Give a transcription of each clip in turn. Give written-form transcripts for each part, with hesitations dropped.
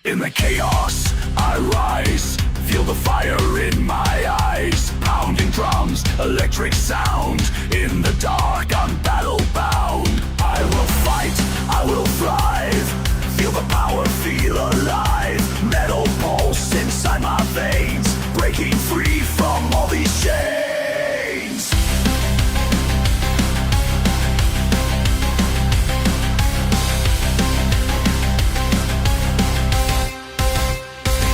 In the chaos, I rise. Feel the fire in my eyes. Pounding drums, electric sound. In the dark, I'm battle bound. I will fight, I will thrive. Feel the power, feel alive. Metal pulse inside my veins. Breaking free from all these chains.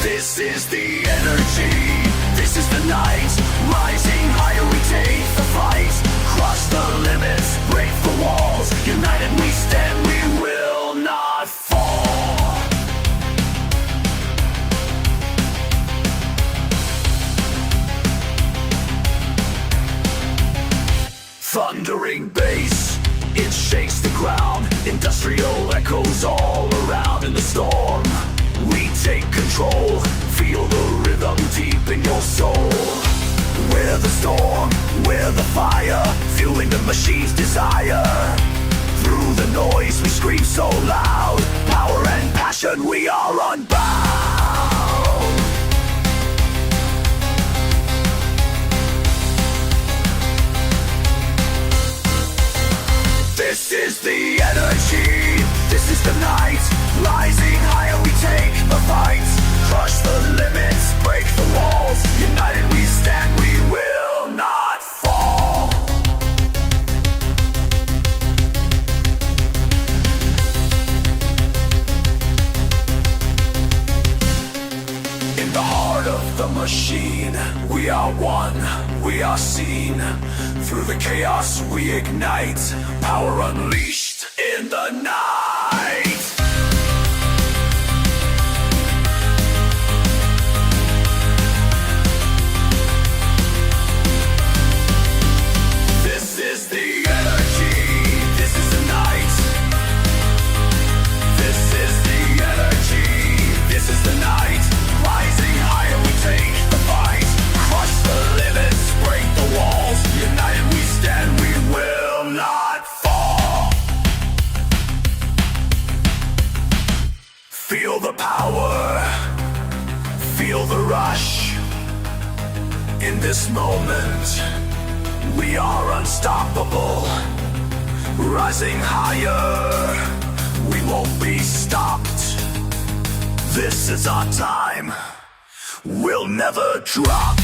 This is the energy, this is the night. Rising higher we take the fight. Cross the limits, break the walls. United we stand, we will not fall. Thundering bass, it shakes the ground. Industrial echoes all around in the storm. We take control, feel the rhythm deep in your soul. We're the storm, we're the fire, fueling the machine's desire. Through the noise we scream so loud. Power and passion, we are unbound. This is the energy, this is the night. Rising higher we take the fight. Crush the limits, break the walls. United we stand, we will not fall. In the heart of the machine, we are one, we are seen. Through the chaos we ignite. Power unleashed in the night. This is the energy, this is the night. This is the energy, this is the night. Rising higher we take the fight. Crush the limits, break the walls. United we stand, we will not fall. Feel the power, feel the rush. In this moment, we are unstoppable. Rising higher, we won't be stopped. This is our time, we'll never drop.